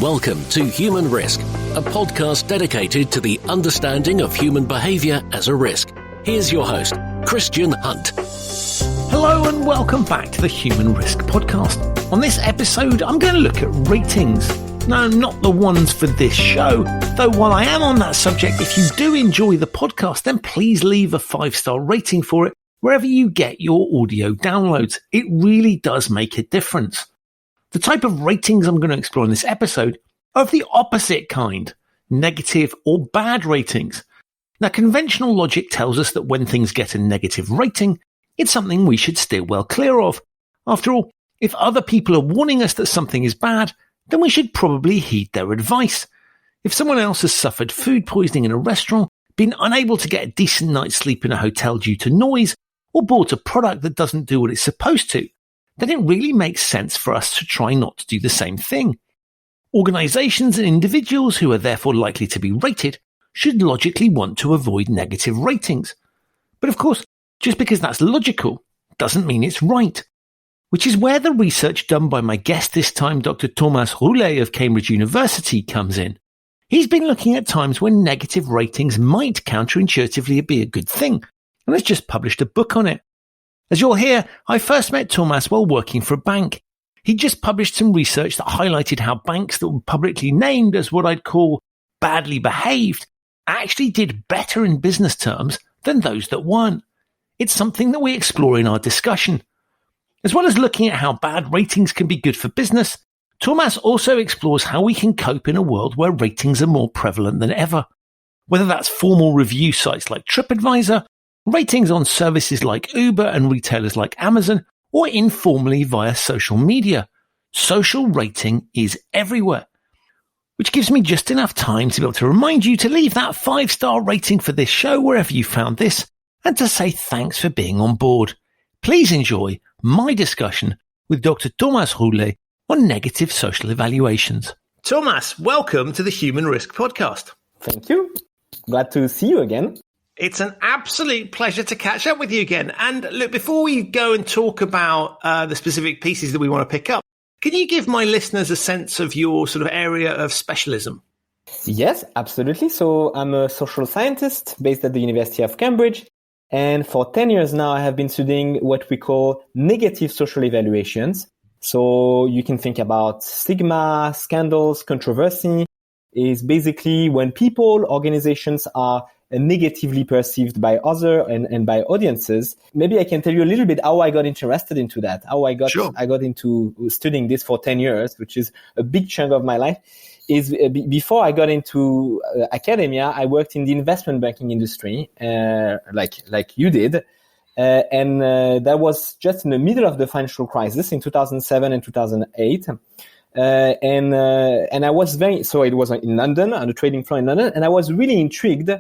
Welcome to Human Risk, a podcast dedicated to the understanding of human behaviour as a risk. Here's your host, Christian Hunt. Hello and welcome back to the Human Risk podcast. On this episode, I'm going to look at ratings. No, not the ones for this show. Though while I am on that subject, if you do enjoy the podcast, then please leave a 5-star rating for it wherever you get your audio downloads. It really does make a difference. The type of ratings I'm going to explore in this episode are of the opposite kind, negative or bad ratings. Now, conventional logic tells us that when things get a negative rating, it's something we should steer well clear of. After all, if other people are warning us that something is bad, then we should probably heed their advice. If someone else has suffered food poisoning in a restaurant, been unable to get a decent night's sleep in a hotel due to noise, or bought a product that doesn't do what it's supposed to, then it really makes sense for us to try not to do the same thing. Organizations and individuals who are therefore likely to be rated should logically want to avoid negative ratings. But of course, just because that's logical doesn't mean it's right. Which is where the research done by my guest this time, Dr. Thomas Roulet of Cambridge University, comes in. He's been looking at times when negative ratings might counterintuitively be a good thing, and has just published a book on it. As you'll hear, I first met Thomas while working for a bank. He just published some research that highlighted how banks that were publicly named as what I'd call badly behaved actually did better in business terms than those that weren't. It's something that we explore in our discussion. As well as looking at how bad ratings can be good for business, Thomas also explores how we can cope in a world where ratings are more prevalent than ever. Whether that's formal review sites like TripAdvisor, ratings on services like Uber and retailers like Amazon, or informally via social media. Social rating is everywhere. Which gives me just enough time to be able to remind you to leave that 5-star rating for this show wherever you found this, and to say thanks for being on board. Please enjoy my discussion with Dr. Thomas Roulet on negative social evaluations. Thomas, welcome to the Human Risk podcast. Thank you. Glad to see you again. It's an absolute pleasure to catch up with you again. And look, before we go and talk about the specific pieces that we want to pick up, can you give my listeners a sense of your sort of area of specialism? Yes, absolutely. So I'm a social scientist based at the University of Cambridge. And for 10 years now, I have been studying what we call negative social evaluations. So you can think about stigma, scandals, controversy is basically when people, organizations are negatively perceived by others and by audiences. Maybe I can tell you a little bit how I got interested into that, how I got into studying this for 10 years, which is a big chunk of my life. Is before I got into academia, I worked in the investment banking industry, like you did. And that was just in the middle of the financial crisis in 2007 and 2008. And I was it was in London, on the trading floor in London, and I was really intrigued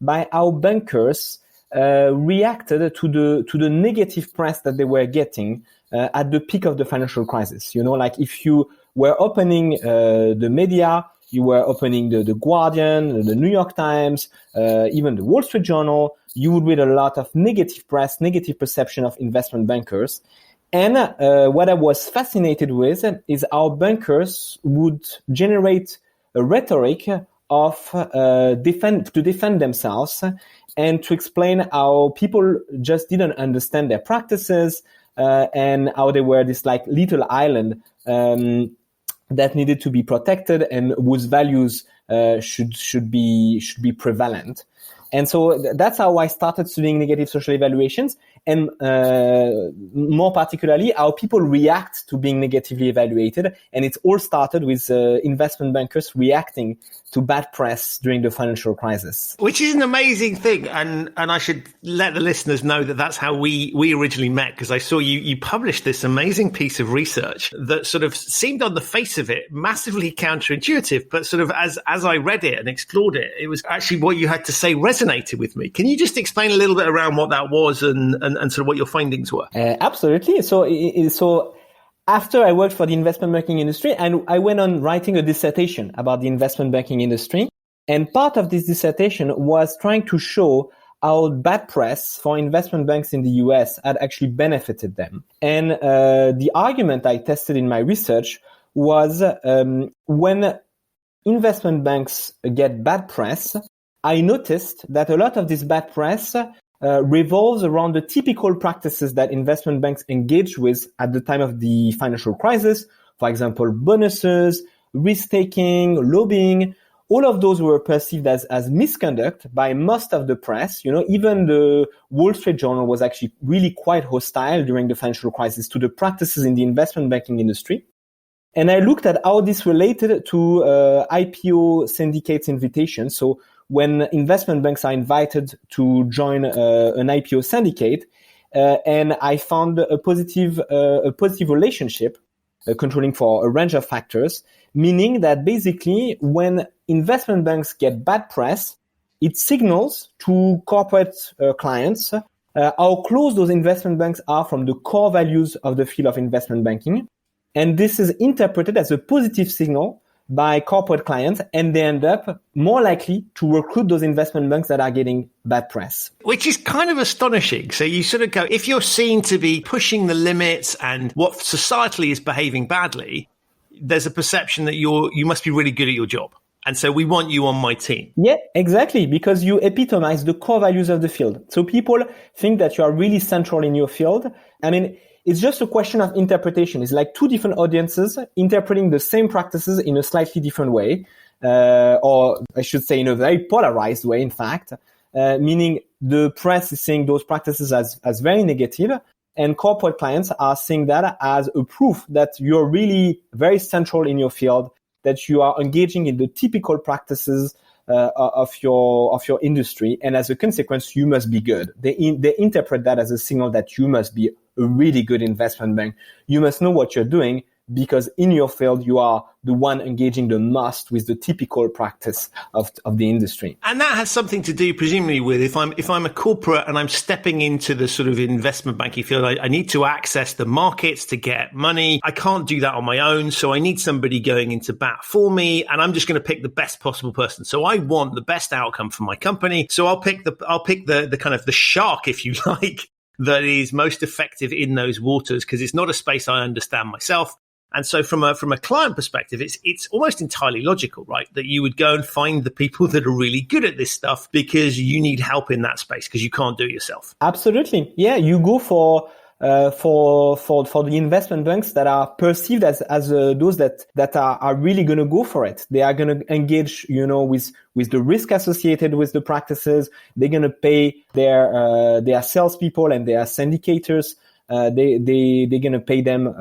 by how bankers reacted to the negative press that they were getting at the peak of the financial crisis. You know, like if you were opening the media, you were opening the Guardian, the New York Times, even the Wall Street Journal, you would read a lot of negative press, negative perception of investment bankers. And what I was fascinated with is how bankers would generate a rhetoric of defend themselves and to explain how people just didn't understand their practices and how they were this like little island that needed to be protected and whose values should be prevalent. And so that's how I started studying negative social evaluations, and more particularly how people react to being negatively evaluated. And it all started with investment bankers reacting to bad press during the financial crisis. Which is an amazing thing. And I should let the listeners know that that's how we originally met, because I saw you published this amazing piece of research that sort of seemed on the face of it massively counterintuitive, but sort of as I read it and explored it, it was actually what you had to say resonated with me. Can you just explain a little bit around what that was and sort of what your findings were? Absolutely. So after I worked for the investment banking industry, and I went on writing a dissertation about the investment banking industry. And part of this dissertation was trying to show how bad press for investment banks in the US had actually benefited them. And the argument I tested in my research was when investment banks get bad press, I noticed that a lot of this bad press revolves around the typical practices that investment banks engaged with at the time of the financial crisis. For example, bonuses, risk-taking, lobbying. All of those were perceived as misconduct by most of the press. Even the Wall Street Journal was actually really quite hostile during the financial crisis to the practices in the investment banking industry. And I looked at how this related to IPO syndicates invitation. So when investment banks are invited to join an IPO syndicate, and I found a positive relationship controlling for a range of factors, meaning that basically when investment banks get bad press, it signals to corporate clients how close those investment banks are from the core values of the field of investment banking. And this is interpreted as a positive signal by corporate clients, and they end up more likely to recruit those investment banks that are getting bad press. Which is kind of astonishing. So you sort of go, if you're seen to be pushing the limits and what societally is behaving badly, there's a perception that you must be really good at your job. And so we want you on my team. Yeah, exactly, because you epitomize the core values of the field. So people think that you are really central in your field. I mean, it's just a question of interpretation. It's like two different audiences interpreting the same practices in a slightly different way, or I should say in a very polarized way, in fact, meaning the press is seeing those practices as very negative, and corporate clients are seeing that as a proof that you're really very central in your field, that you are engaging in the typical practices of your industry, and as a consequence, you must be good. They interpret that as a signal that you must be a really good investment bank. You must know what you're doing because in your field, you are the one engaging the most with the typical practice of the industry. And that has something to do, presumably, with if I'm a corporate and I'm stepping into the sort of investment banking field, I need to access the markets to get money. I can't do that on my own. So I need somebody going into bat for me, and I'm just going to pick the best possible person. So I want the best outcome for my company. So I'll pick the kind of the shark, if you like, that is most effective in those waters, because it's not a space I understand myself. And so from a client perspective, it's almost entirely logical, right? That you would go and find the people that are really good at this stuff because you need help in that space because you can't do it yourself. Absolutely. Yeah, you go for the investment banks that are perceived as those that are really going to go for it. They are going to engage, with the risk associated with the practices. They're going to pay their salespeople and their syndicators. They're going to pay them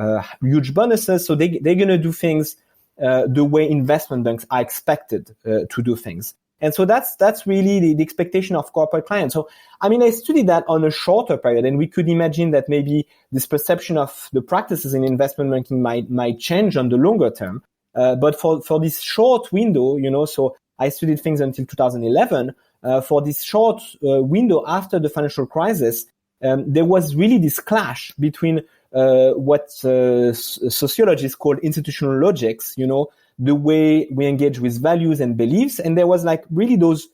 huge bonuses. So they're going to do things the way investment banks are expected to do things. And so that's really the expectation of corporate clients. So, I mean, I studied that on a shorter period, and we could imagine that maybe this perception of the practices in investment banking might change on the longer term. But for this short window, so I studied things until 2011. For this short window after the financial crisis, there was really this clash between what sociologists call institutional logics, the way we engage with values and beliefs. And there was like really those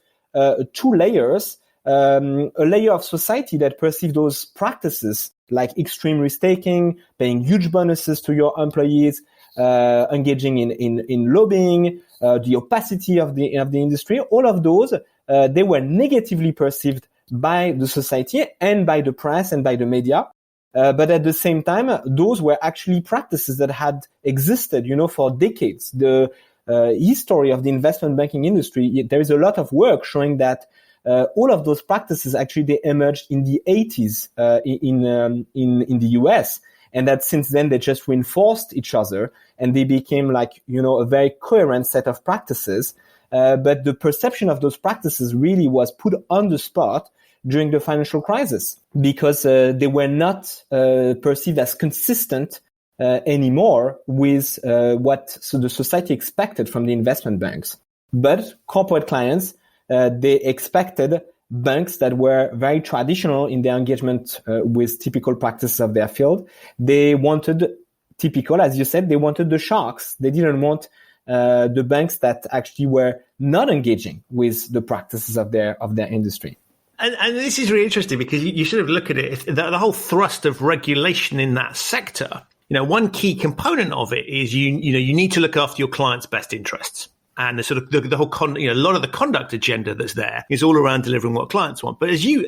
two layers, a layer of society that perceived those practices like extreme risk-taking, paying huge bonuses to your employees, engaging in lobbying, the opacity of the industry. All of those, they were negatively perceived by the society and by the press and by the media. But at the same time, those were actually practices that had existed, for decades. The history of the investment banking industry, there is a lot of work showing that all of those practices actually they emerged in the 80s in the US, and that since then they just reinforced each other and they became like a very coherent set of practices. But the perception of those practices really was put on the spot during the financial crisis because they were not perceived as consistent anymore with what the society expected from the investment banks. But corporate clients, they expected banks that were very traditional in their engagement with typical practices of their field. They wanted typical, as you said, they wanted the sharks. They didn't want the banks that actually were not engaging with the practices of their industry. And this is really interesting because you sort of look at it, the whole thrust of regulation in that sector. One key component of it is you need to look after your client's best interests. and the sort of the whole a lot of the conduct agenda that's there is all around delivering what clients want. But as you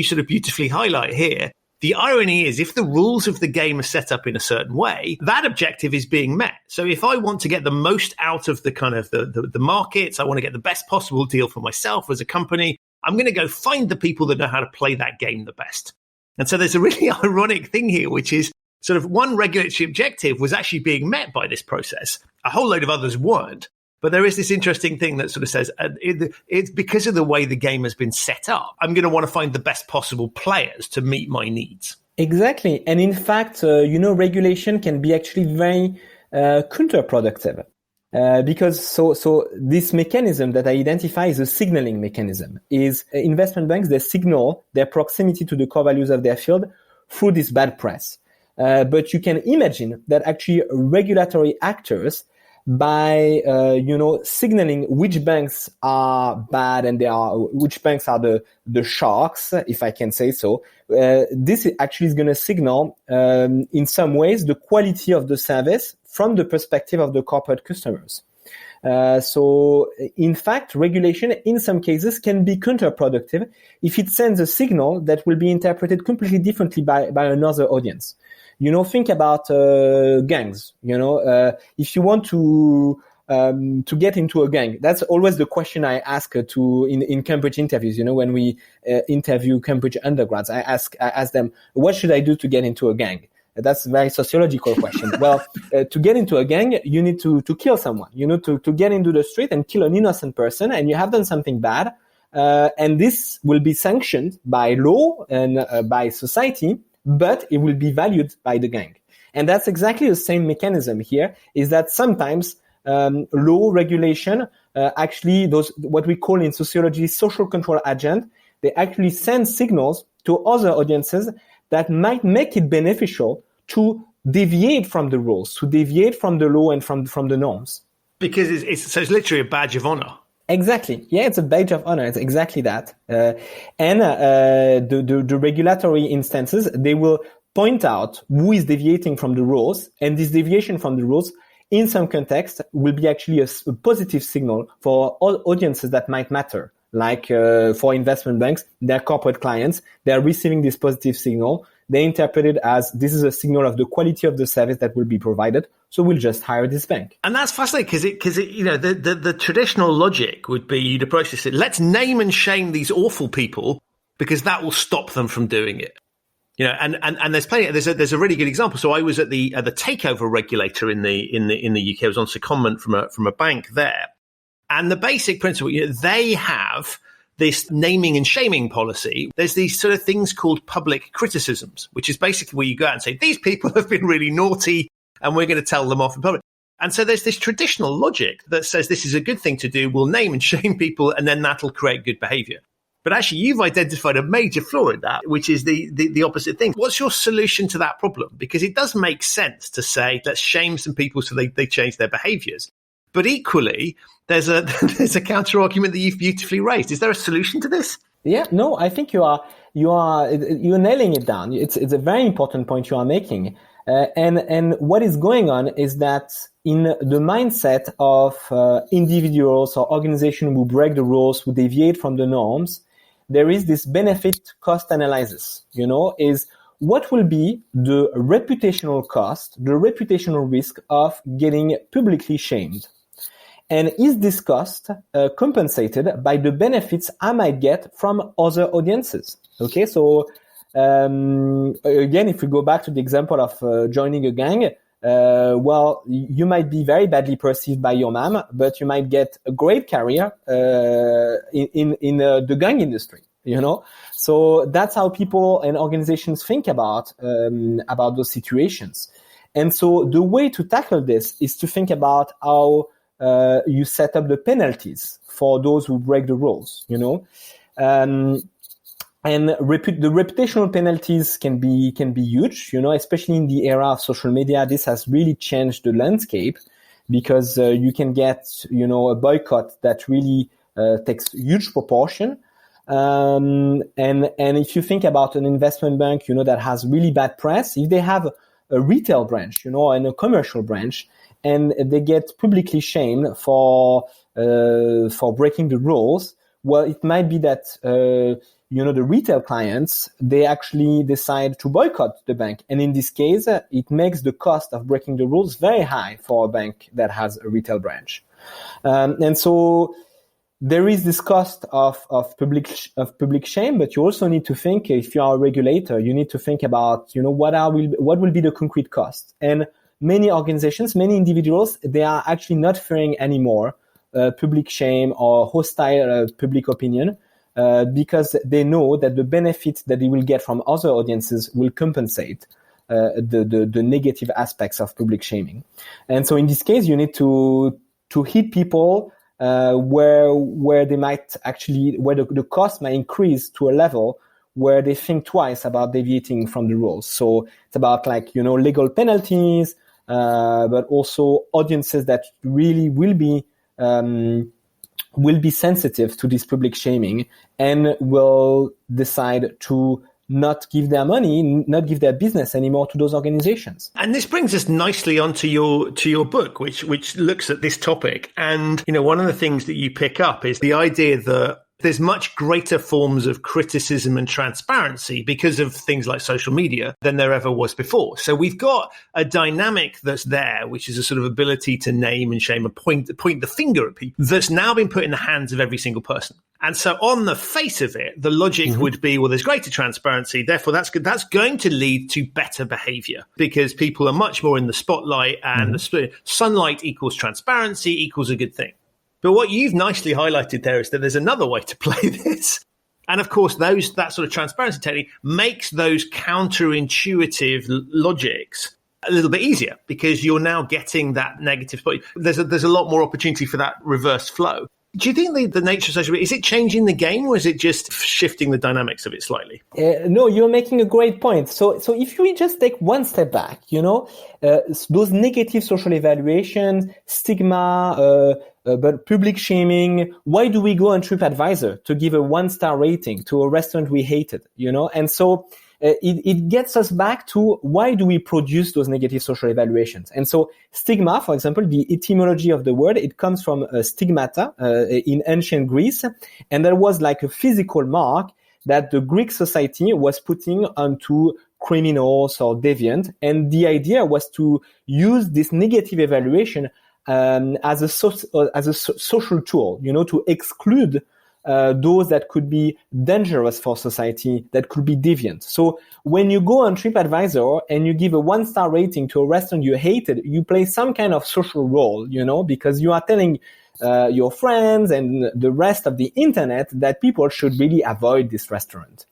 sort of beautifully highlight here, the irony is if the rules of the game are set up in a certain way, that objective is being met. So if I want to get the most out of the kind of the markets, I want to get the best possible deal for myself as a company, I'm going to go find the people that know how to play that game the best. And so there's a really ironic thing here, which is sort of one regulatory objective was actually being met by this process. A whole load of others weren't. But there is this interesting thing that sort of says it's because of the way the game has been set up, I'm going to want to find the best possible players to meet my needs. Exactly. And in fact, regulation can be actually very counterproductive. Because so this mechanism that I identify is a signaling mechanism. Is investment banks, they signal their proximity to the core values of their field through this bad press. But you can imagine that actually regulatory actors, by signaling which banks are bad and which banks are the sharks, if I can say so, this actually is going to signal in some ways the quality of the service from the perspective of the corporate customers. So in fact, regulation in some cases can be counterproductive if it sends a signal that will be interpreted completely differently by another audience. Think about gangs. If you want to get into a gang, that's always the question I ask in Cambridge interviews. When we interview Cambridge undergrads, I ask them, what should I do to get into a gang? That's a very sociological question. Well, to get into a gang, you need to kill someone. You need to get into the street and kill an innocent person, and you have done something bad. And this will be sanctioned by law and by society, but it will be valued by the gang. And that's exactly the same mechanism here, is that sometimes law regulation, actually those, what we call in sociology, social control agent, they actually send signals to other audiences that might make it beneficial to deviate from the rules, to deviate from the law and from the norms. Because it's literally a badge of honor. Exactly. Yeah, it's a badge of honor. It's exactly that. And the regulatory instances, they will point out who is deviating from the rules, and this deviation from the rules, in some context, will be actually a positive signal for all audiences that might matter. Like for investment banks, their corporate clients, they are receiving this positive signal. They interpret it as this is a signal of the quality of the service that will be provided, so we'll just hire this bank. And that's fascinating because the traditional logic would be you'd approach this, let's name and shame these awful people because that will stop them from doing it. And there's plenty. There's a really good example. So I was at the takeover regulator in the UK. I was on secondment from a bank there. And the basic principle, they have this naming and shaming policy. There's these sort of things called public criticisms, which is basically where you go out and say, these people have been really naughty and we're going to tell them off in public. And so there's this traditional logic that says this is a good thing to do. We'll name and shame people and then that'll create good behavior. But actually, you've identified a major flaw in that, which is the opposite thing. What's your solution to that problem? Because it does make sense to say, let's shame some people so they change their behaviors. But equally, there's a counter argument that you've beautifully raised. Is there a solution to this? Yeah, no, I think you're nailing it down. It's a very important point you are making. And what is going on is that in the mindset of individuals or organizations who break the rules, who deviate from the norms, there is this benefit cost analysis, is what will be the reputational cost, the reputational risk of getting publicly shamed? And is this cost compensated by the benefits I might get from other audiences? Okay, so again, if we go back to the example of joining a gang, well, you might be very badly perceived by your mom, but you might get a great career in the gang industry. So that's how people and organizations think about those situations. And so the way to tackle this is to think about how you set up the penalties for those who break the rules, and the reputational penalties can be huge, especially in the era of social media. This has really changed the landscape because you can get, a boycott that really takes huge proportion. And if you think about an investment bank, that has really bad press, if they have a retail branch, and a commercial branch, and they get publicly shamed for breaking the rules, well, it might be that the retail clients, they actually decide to boycott the bank, and in this case, it makes the cost of breaking the rules very high for a bank that has a retail branch, and so there is this cost of public shame, but you also need to think, if you are a regulator, you need to think about, what will be the concrete cost. And many organizations, many individuals, they are actually not fearing anymore public shame or hostile public opinion, because they know that the benefit that they will get from other audiences will compensate the negative aspects of public shaming. And so in this case, you need to hit people where they might actually, where the cost might increase to a level where they think twice about deviating from the rules. So it's about legal penalties, but also audiences that really will be sensitive to this public shaming and will decide to not give their money, not give their business anymore to those organizations. And this brings us nicely onto your book, which looks at this topic. And, one of the things that you pick up is the idea that there's much greater forms of criticism and transparency because of things like social media than there ever was before. So we've got a dynamic that's there, which is a sort of ability to name and shame and point the finger at people, that's now been put in the hands of every single person. And so on the face of it, the logic would be, well, there's greater transparency. Therefore, that's good. That's going to lead to better behavior because people are much more in the spotlight, and the sunlight equals transparency equals a good thing. But what you've nicely highlighted there is that there's another way to play this. And of course, that sort of transparency technique makes those counterintuitive logics a little bit easier because you're now getting that negative spot. There's a lot more opportunity for that reverse flow. Do you think the nature of social media, is it changing the game, or is it just shifting the dynamics of it slightly? No, you're making a great point. So if we just take one step back, those negative social evaluations, stigma, but public shaming, why do we go on TripAdvisor to give a 1-star rating to a restaurant we hated, And so it gets us back to why do we produce those negative social evaluations? And so stigma, for example, the etymology of the word, it comes from stigmata in ancient Greece. And there was like a physical mark that the Greek society was putting onto criminals or deviant. And the idea was to use this negative evaluation as a social tool, to exclude those that could be dangerous for society, that could be deviant. So when you go on TripAdvisor and you give a 1-star rating to a restaurant you hated, you play some kind of social role, because you are telling your friends and the rest of the internet that people should really avoid this restaurant.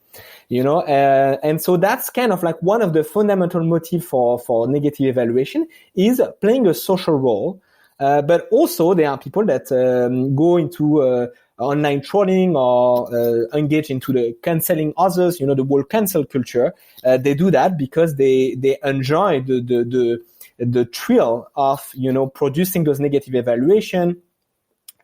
And so that's kind of like one of the fundamental motives for negative evaluation is playing a social role. But also there are people that go into online trolling or engage into the canceling others, the whole cancel culture. They do that because they enjoy the thrill of, producing those negative evaluation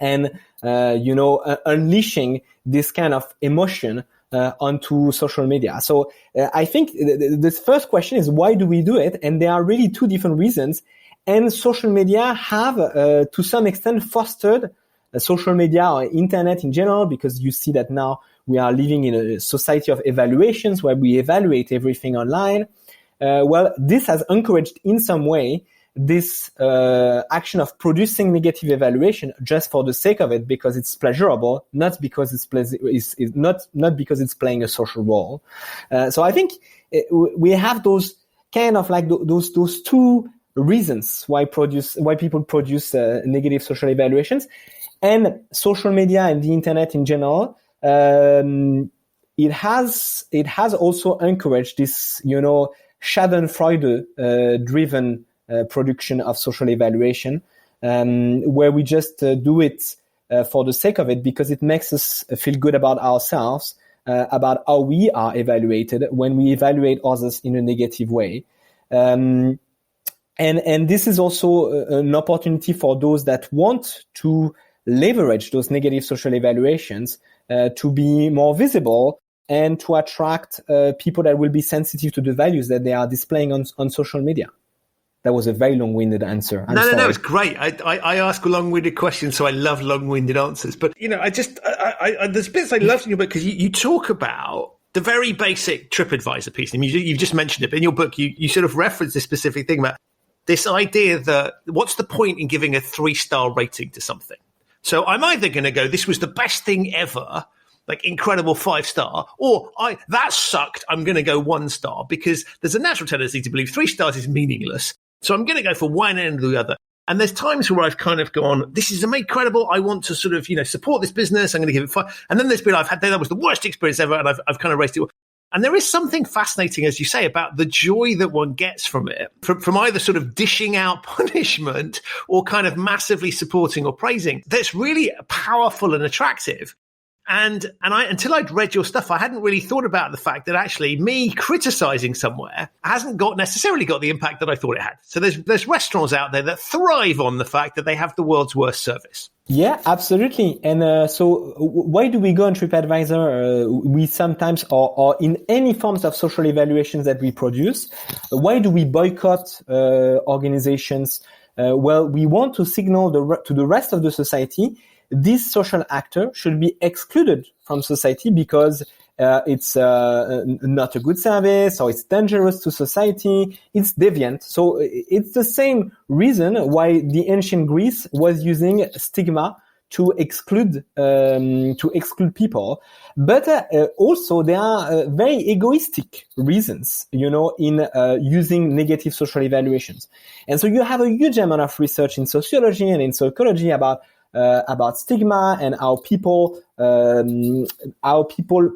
and, unleashing this kind of emotion onto social media. So I think this first question is, why do we do it? And there are really two different reasons. And social media have, to some extent, fostered social media or internet in general, because you see that now we are living in a society of evaluations where we evaluate everything online. Well, this has encouraged in some way this action of producing negative evaluation just for the sake of it, because it's pleasurable, not because not because it's playing a social role. So I think we have those kind of like those two reasons why people produce negative social evaluations. And social media and the internet in general, it has also encouraged this, Schadenfreude driven production of social evaluation, where we just do it for the sake of it, because it makes us feel good about ourselves, about how we are evaluated when we evaluate others in a negative way. And this is also an opportunity for those that want to leverage those negative social evaluations to be more visible and to attract people that will be sensitive to the values that they are displaying on social media. That was a very long-winded answer. No, it's great. I ask long-winded questions, so I love long-winded answers. But, there's bits I love in your book because you talk about the very basic TripAdvisor piece. And you've just mentioned it. But in your book, you sort of reference this specific thing about this idea that what's the point in giving a 3-star rating to something? So I'm either going to go, this was the best thing ever, like incredible 5-star, or that sucked, I'm going to go 1-star, because there's a natural tendency to believe 3 stars is meaningless. So I'm going to go for one end or the other. And there's times where I've kind of gone, this is incredible. I want to sort of, support this business. I'm going to give it 5. And then there's been, that was the worst experience ever. And I've kind of raised it. And there is something fascinating, as you say, about the joy that one gets from it, from either sort of dishing out punishment or kind of massively supporting or praising. That's really powerful and attractive. And until I'd read your stuff, I hadn't really thought about the fact that actually me criticizing somewhere hasn't necessarily got the impact that I thought it had. So there's restaurants out there that thrive on the fact that they have the world's worst service. Yeah, absolutely. And so why do we go on TripAdvisor? We sometimes, or in any forms of social evaluations that we produce, why do we boycott organizations? Well, we want to signal to the rest of the society this social actor should be excluded from society because it's not a good service, or it's dangerous to society, it's deviant. So it's the same reason why the ancient Greece was using stigma to exclude people. But also there are very egoistic reasons, in using negative social evaluations. And so you have a huge amount of research in sociology and in psychology about stigma and how people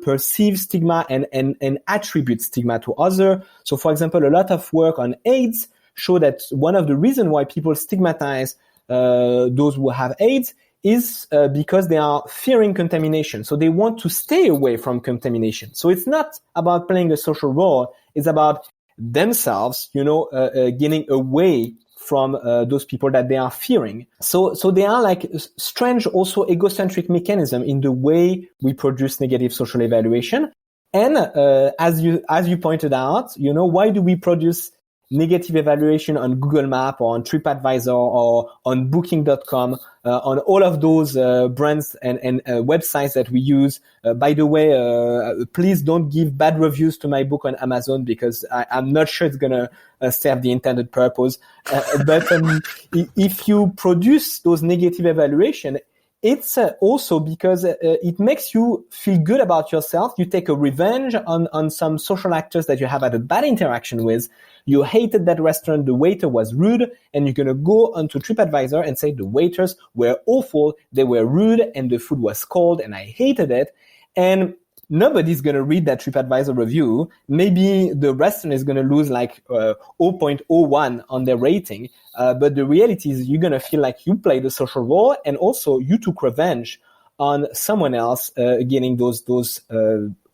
perceive stigma and attribute stigma to others. So, for example, a lot of work on AIDS show that one of the reasons why people stigmatize those who have AIDS is because they are fearing contamination. So they want to stay away from contamination. So it's not about playing a social role. It's about themselves, getting away from those people that they are fearing. So they are like strange, also egocentric mechanism in the way we produce negative social evaluation. And as you pointed out, why do we produce negative evaluation on Google Map or on TripAdvisor or on Booking.com, on all of those brands and websites that we use? By the way, please don't give bad reviews to my book on Amazon because I'm not sure it's going to serve the intended purpose. But if you produce those negative evaluation, it's also because it makes you feel good about yourself. You take a revenge on some social actors that you have had a bad interaction with. You hated that restaurant, the waiter was rude, and you're going to go onto TripAdvisor and say the waiters were awful, they were rude, and the food was cold, and I hated it. And nobody's going to read that TripAdvisor review. Maybe the restaurant is going to lose like 0.01 on their rating. But the reality is you're going to feel like you played a social role and also you took revenge on someone else getting those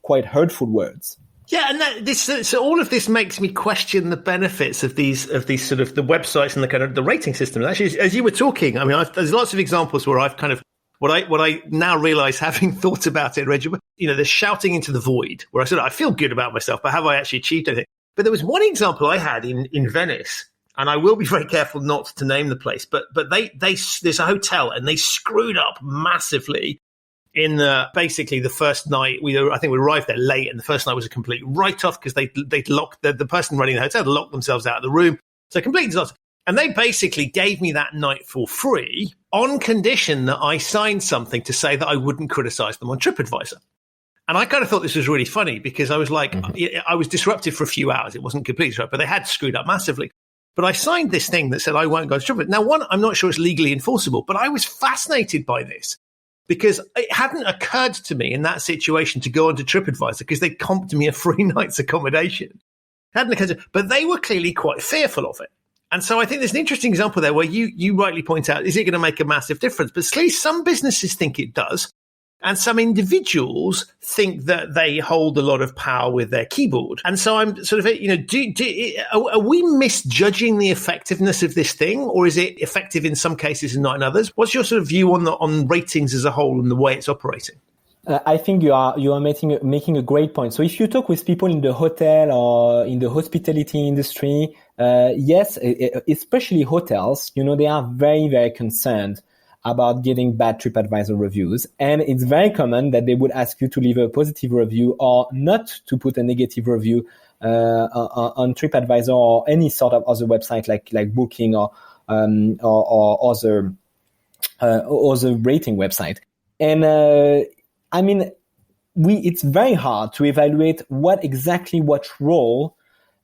quite hurtful words. Yeah, and so all of this makes me question the benefits of these sort of the websites and the kind of the rating system. Actually, as you were talking, I mean, there's lots of examples where I've kind of what I now realize, having thought about it, Reggie, the shouting into the void, where I feel good about myself, but have I actually achieved anything? But there was one example I had in Venice, and I will be very careful not to name the place, but there's a hotel and they screwed up massively in basically the first night. I think we arrived there late, and the first night was a complete write-off because they locked the person running the hotel locked themselves out of the room. So complete disaster. And they basically gave me that night for free on condition that I signed something to say that I wouldn't criticize them on TripAdvisor. And I kind of thought this was really funny because I was like, I was disrupted for a few hours. It wasn't completely disrupted, but they had screwed up massively. But I signed this thing that said I won't go to TripAdvisor. Now, one, I'm not sure it's legally enforceable, but I was fascinated by this because it hadn't occurred to me in that situation to go onto TripAdvisor because they comped me a free night's accommodation. It hadn't occurred to, but they were clearly quite fearful of it. And so I think there's an interesting example there where you rightly point out, is it going to make a massive difference? But clearly some businesses think it does. And some individuals think that they hold a lot of power with their keyboard. And so I'm sort of, are we misjudging the effectiveness of this thing? Or is it effective in some cases and not in others? What's your sort of view on ratings as a whole and the way it's operating? I think you are making a great point. So if you talk with people in the hotel or in the hospitality industry, yes, especially hotels, they are very, very concerned about getting bad TripAdvisor reviews. And it's very common that they would ask you to leave a positive review or not to put a negative review on TripAdvisor or any sort of other website like Booking or other rating website. And it's very hard to evaluate what role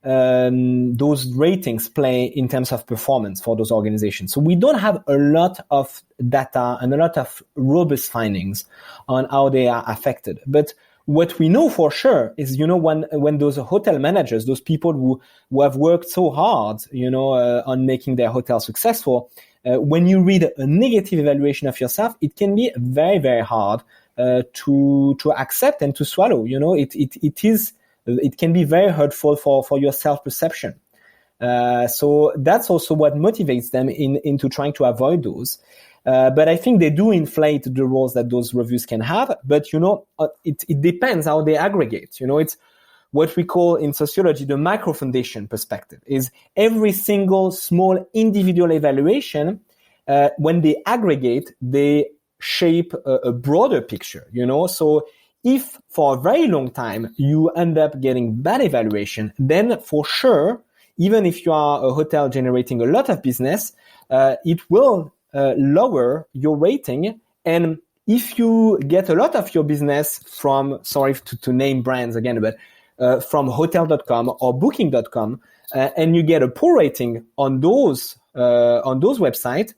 those ratings play in terms of performance for those organizations. So we don't have a lot of data and a lot of robust findings on how they are affected. But what we know for sure is, when those hotel managers, those people who have worked so hard, on making their hotel successful, when you read a negative evaluation of yourself, it can be very, very hard to accept and to swallow. It can be very hurtful for your self-perception. So that's also what motivates them into trying to avoid those. But I think they do inflate the roles that those reviews can have. But, it depends how they aggregate. It's what we call in sociology the micro-foundation perspective, is every single small individual evaluation, when they aggregate, they shape a broader picture, So if for a very long time you end up getting bad evaluation, then for sure, even if you are a hotel generating a lot of business, it will lower your rating. And if you get a lot of your business from, sorry to name brands again, but from hotel.com or booking.com, and you get a poor rating on those websites,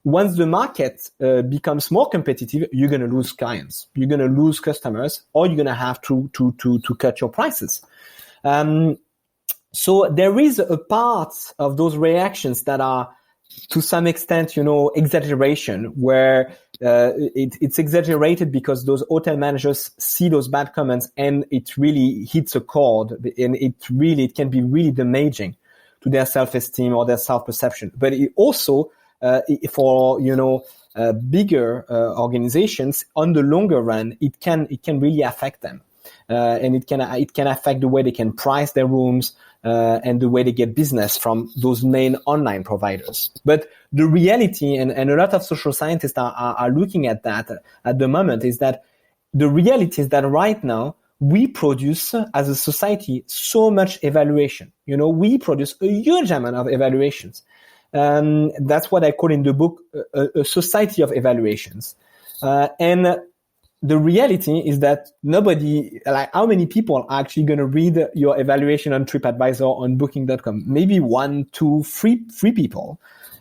once the market becomes more competitive, you're going to lose clients, you're going to lose customers, or you're going to have to cut your prices. So there is a part of those reactions that are, to some extent, exaggeration, where it's exaggerated because those hotel managers see those bad comments and it really hits a chord, and it can be really damaging to their self-esteem or their self-perception. But it also, for bigger organizations, on the longer run, it can really affect them, and it can affect the way they can price their rooms and the way they get business from those main online providers. But the reality, and a lot of social scientists are looking at that at the moment, is that the reality is that right now we produce as a society so much evaluation. We produce a huge amount of evaluations. That's what I call in the book a society of evaluations. And the reality is that how many people are actually going to read your evaluation on TripAdvisor, on Booking.com? Maybe 1, 2, 3 people.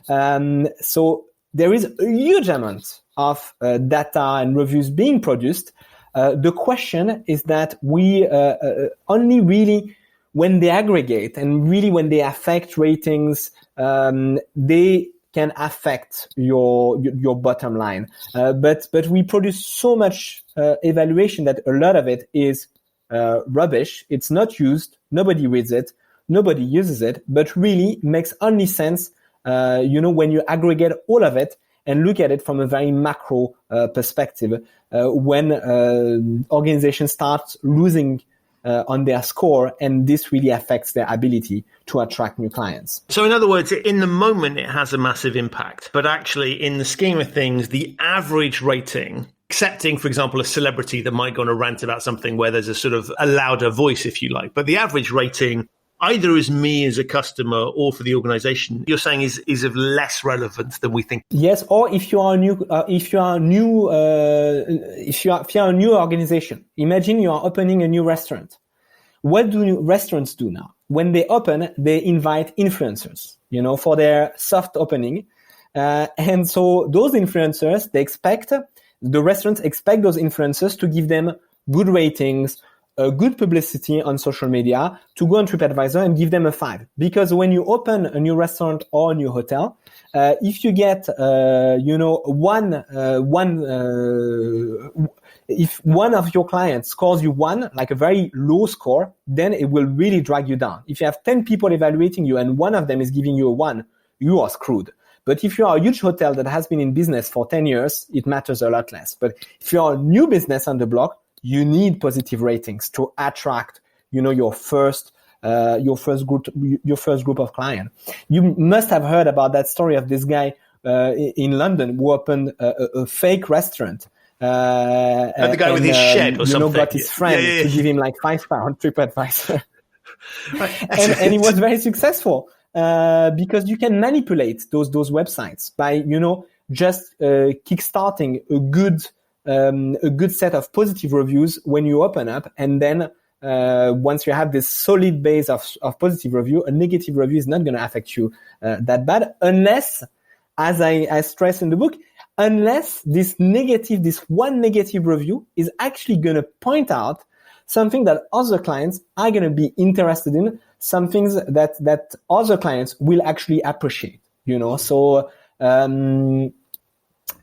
So there is a huge amount of data and reviews being produced. The question is that we only really, when they aggregate and really when they affect ratings, they can affect your bottom line. But we produce so much evaluation that a lot of it is rubbish. It's not used. Nobody reads it. Nobody uses it. But really makes only sense, when you aggregate all of it and look at it from a very macro perspective. When organizations start losing on their score, and this really affects their ability to attract new clients. So in other words, in the moment, it has a massive impact. But actually, in the scheme of things, the average rating, excepting, for example, a celebrity that might go on a rant about something where there's a sort of a louder voice, if you like. But the average rating, either as me as a customer or for the organization, you're saying is of less relevance than we think. Yes, or if you are a new organization, imagine you are opening a new restaurant. What do new restaurants do now? When they open, they invite influencers, for their soft opening. And so those influencers, the restaurants expect those influencers to give them good ratings, good publicity on social media, to go on TripAdvisor and give them a 5. Because when you open a new restaurant or a new hotel, if you get, if one of your clients scores you 1, like a very low score, then it will really drag you down. If you have 10 people evaluating you and one of them is giving you a 1, you are screwed. But if you are a huge hotel that has been in business for 10 years, it matters a lot less. But if you are a new business on the block, you need positive ratings to attract, your first group of clients. You must have heard about that story of this guy in London who opened a fake restaurant. And the guy with his shed or something. Got his friend to give him like 5 star on TripAdvisor. and he was very successful because you can manipulate those websites by, just kickstarting a good set of positive reviews when you open up, and then once you have this solid base of positive review, a negative review is not going to affect you that bad, unless, as I stress in the book, unless this one negative review is actually going to point out something that other clients are going to be interested in, some things that other clients will actually appreciate, So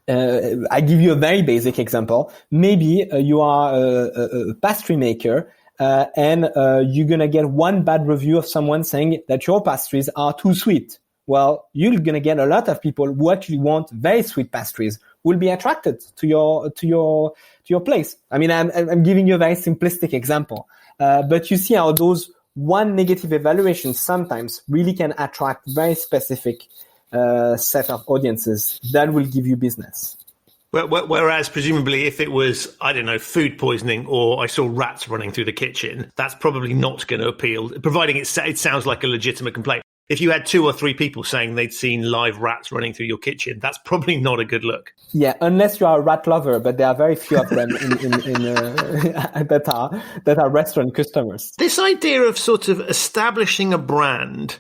I give you a very basic example. Maybe you are a pastry maker, and you're going to get one bad review of someone saying that your pastries are too sweet. Well, you're going to get a lot of people who actually want very sweet pastries, will be attracted to your place. I mean, I'm giving you a very simplistic example, but you see how those one negative evaluation sometimes really can attract very specific set of audiences that will give you business. Whereas presumably if it was, I don't know, food poisoning or I saw rats running through the kitchen, that's probably not going to appeal, providing it sounds like a legitimate complaint. If you had 2 or 3 people saying they'd seen live rats running through your kitchen, that's probably not a good look. Yeah, unless you are a rat lover, but there are very few of them that are restaurant customers. This idea of sort of establishing a brand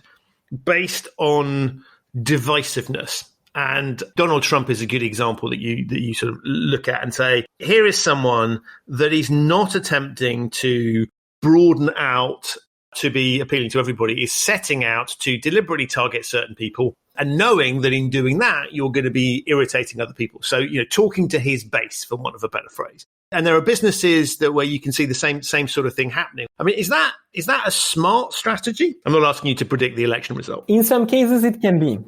based on divisiveness, and Donald Trump is a good example that you sort of look at and say, here is someone that is not attempting to broaden out to be appealing to everybody, is setting out to deliberately target certain people and knowing that in doing that, you're going to be irritating other people. So, talking to his base, for want of a better phrase. And there are businesses where you can see the same sort of thing happening. I mean, is that a smart strategy? I'm not asking you to predict the election result. In some cases, it can be.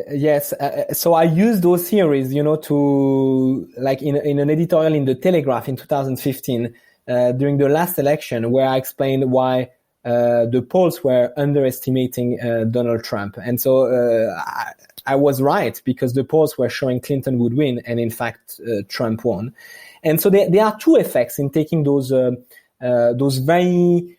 Yes. So I use those theories, to, like in an editorial in The Telegraph in 2015, during the last election, where I explained why the polls were underestimating Donald Trump. And so I was right, because the polls were showing Clinton would win, and in fact, Trump won. And so there are 2 effects in taking those very,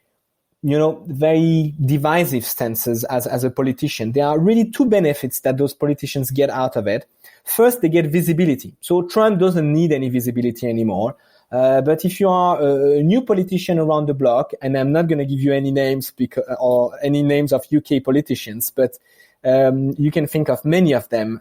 very divisive stances as a politician. There are really 2 benefits that those politicians get out of it. First, they get visibility. So Trump doesn't need any visibility anymore. But if you are a new politician around the block, and I'm not going to give you any names or any names of UK politicians, but you can think of many of them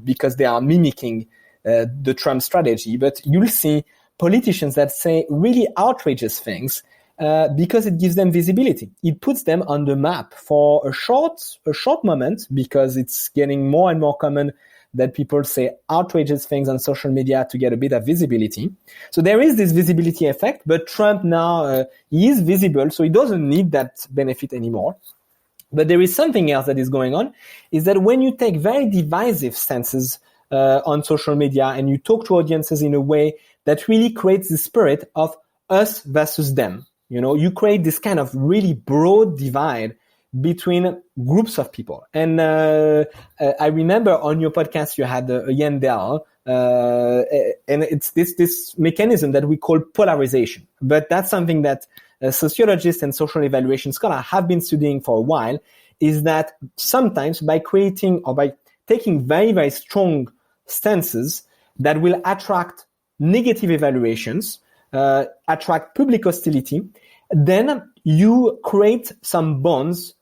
because they are mimicking the Trump strategy. But you'll see politicians that say really outrageous things because it gives them visibility. It puts them on the map for a short moment, because it's getting more and more common that people say outrageous things on social media to get a bit of visibility. So there is this visibility effect, but Trump now, he is visible, so he doesn't need that benefit anymore. But there is something else that is going on, is that when you take very divisive stances on social media and you talk to audiences in a way that really creates the spirit of us versus them, you create this kind of really broad divide between groups of people. And I remember on your podcast you had Yandel, and it's this mechanism that we call polarization. But that's something that sociologists and social evaluation scholars have been studying for a while, is that sometimes by creating or by taking very, very strong stances that will attract negative evaluations, attract public hostility, then you create some bonds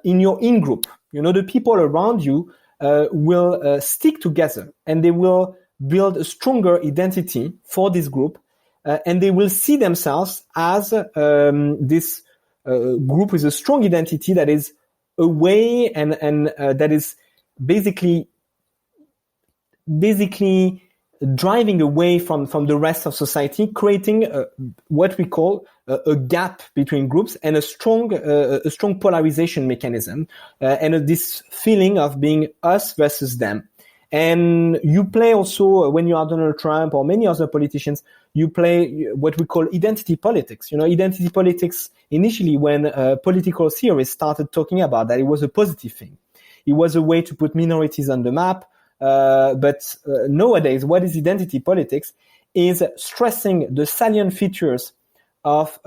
in your in-group. The people around you will stick together, and they will build a stronger identity for this group, and they will see themselves as this group with a strong identity that is away and that is basically driving away from the rest of society, creating what we call a gap between groups and a strong polarization mechanism, and this feeling of being us versus them. And you play also, when you are Donald Trump or many other politicians, you play what we call identity politics. Identity politics, initially when political theorists started talking about that, it was a positive thing. It was a way to put minorities on the map. But nowadays, what is identity politics is stressing the salient features of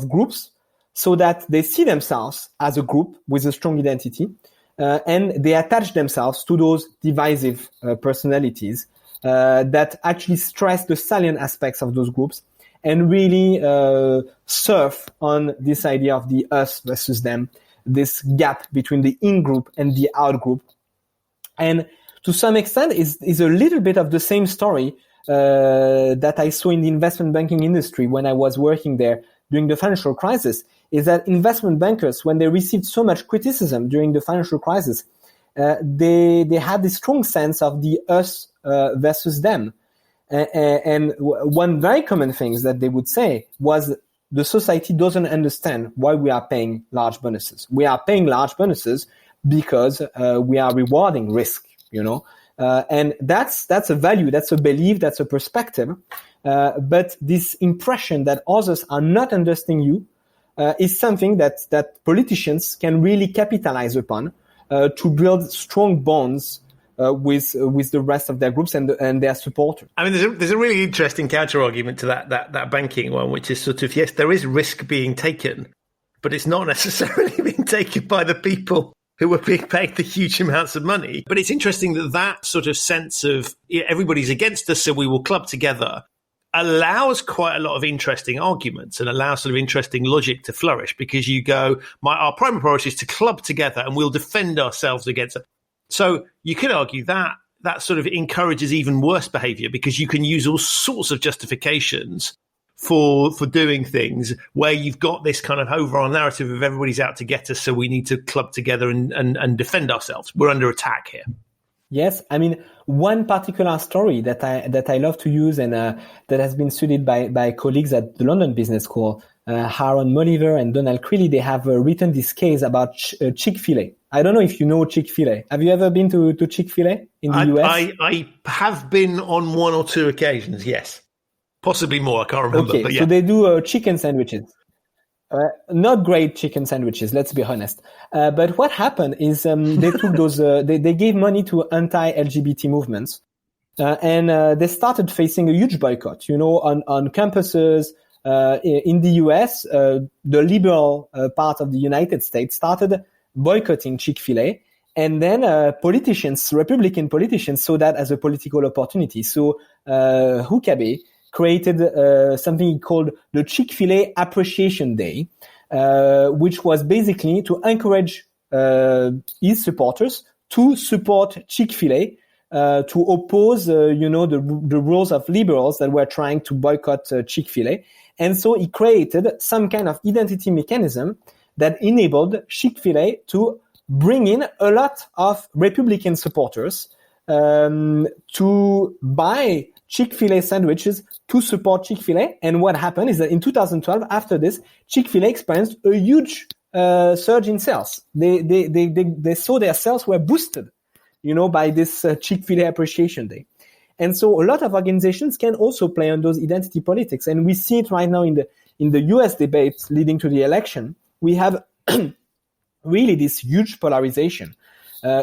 groups so that they see themselves as a group with a strong identity, and they attach themselves to those divisive personalities that actually stress the salient aspects of those groups and really surf on this idea of the us versus them, this gap between the in-group and the out-group. And to some extent, is a little bit of the same story that I saw in the investment banking industry when I was working there during the financial crisis, is that investment bankers, when they received so much criticism during the financial crisis, they had this strong sense of the us versus them. And one very common thing that they would say was the society doesn't understand why we are paying large bonuses. We are paying large bonuses because we are rewarding risk. And that's a value, that's a belief, that's a perspective. But this impression that others are not understanding you is something that politicians can really capitalize upon to build strong bonds with the rest of their groups and their supporters. I mean, there's a really interesting counter argument to that banking one, which is sort of, yes, there is risk being taken, but it's not necessarily being taken by the people who were being paid the huge amounts of money. But it's interesting that sort of sense of everybody's against us, so we will club together, allows quite a lot of interesting arguments and allows sort of interesting logic to flourish, because you go, our primary priority is to club together and we'll defend ourselves against it. So you could argue that sort of encourages even worse behavior, because you can use all sorts of justifications for doing things where you've got this kind of overall narrative of everybody's out to get us, so we need to club together and defend ourselves. We're under attack here. Yes, I mean, one particular story that I love to use and that has been studied by colleagues at the London Business School, Harold Molliver and Donald Creeley, they have written this case about Chick-fil-A. I don't know if you know Chick-fil-A. Have you ever been to Chick-fil-A in the US? I have been on one or two occasions, yes. Possibly more, I can't remember. Okay, but yeah. So they do chicken sandwiches. Not great chicken sandwiches, let's be honest. But what happened is they took those, they gave money to anti-LGBT movements. And they started facing a huge boycott, on campuses. In the US, the liberal part of the United States started boycotting Chick-fil-A. And then Republican politicians saw that as a political opportunity. So Huckabee created something called the Chick-fil-A Appreciation Day, which was basically to encourage his supporters to support Chick-fil-A, to oppose, the rules of liberals that were trying to boycott Chick-fil-A. And so he created some kind of identity mechanism that enabled Chick-fil-A to bring in a lot of Republican supporters to buy Chick-fil-A sandwiches to support Chick-fil-A. And what happened is that in 2012, after this, Chick-fil-A experienced a huge surge in sales. They saw their sales were boosted, by this Chick-fil-A Appreciation Day. And so a lot of organizations can also play on those identity politics. And we see it right now in the US debates leading to the election. We have really this huge polarization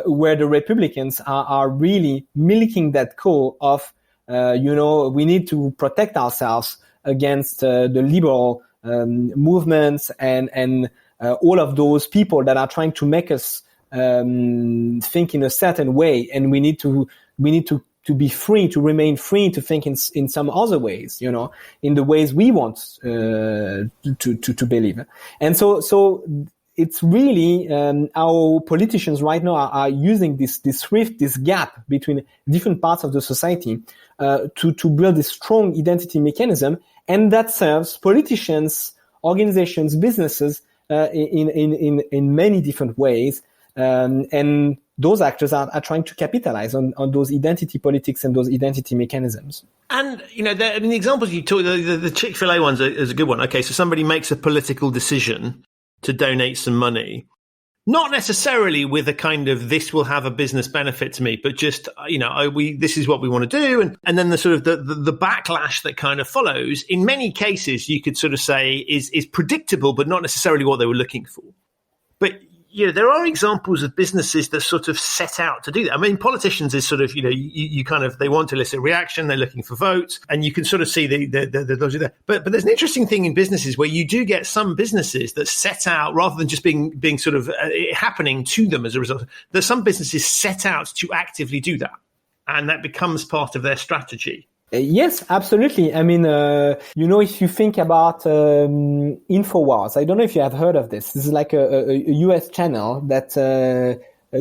where the Republicans are really milking that cow of, we need to protect ourselves against the liberal movements and all of those people that are trying to make us think in a certain way, and we need to be free, to remain free to think in some other ways, in the ways we want to believe. And so it's really how politicians right now are using this rift, this gap between different parts of the society to build this strong identity mechanism, and that serves politicians, organizations, businesses in many different ways. And those actors are trying to capitalize on those identity politics and those identity mechanisms. And, the examples you took, the Chick-fil-A ones is a good one. Okay, so somebody makes a political decision to donate some money, not necessarily with a kind of, this will have a business benefit to me, but just, this is what we want to do. And then the sort of the backlash that kind of follows, in many cases, you could sort of say is predictable, but not necessarily what they were looking for. But there are examples of businesses that sort of set out to do that. I mean, politicians is sort of, you kind of, they want to elicit reaction, they're looking for votes, and you can sort of see the logic there. But there's an interesting thing in businesses where you do get some businesses that set out, rather than just being sort of happening to them as a result, there's some businesses set out to actively do that. And that becomes part of their strategy. Yes, absolutely. I mean, if you think about InfoWars, I don't know if you have heard of this. This is like a US channel that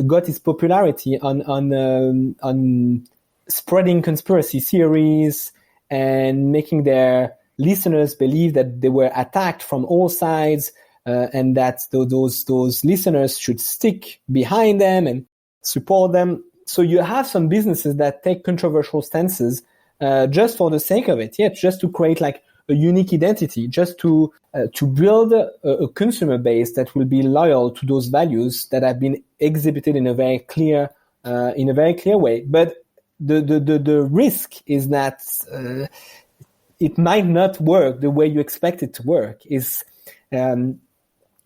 got its popularity on spreading conspiracy theories and making their listeners believe that they were attacked from all sides, and that those listeners should stick behind them and support them. So you have some businesses that take controversial stances just for the sake of it, just to create like a unique identity, just to build a consumer base that will be loyal to those values that have been exhibited in a very clear way. But the risk is that it might not work the way you expect it to work. There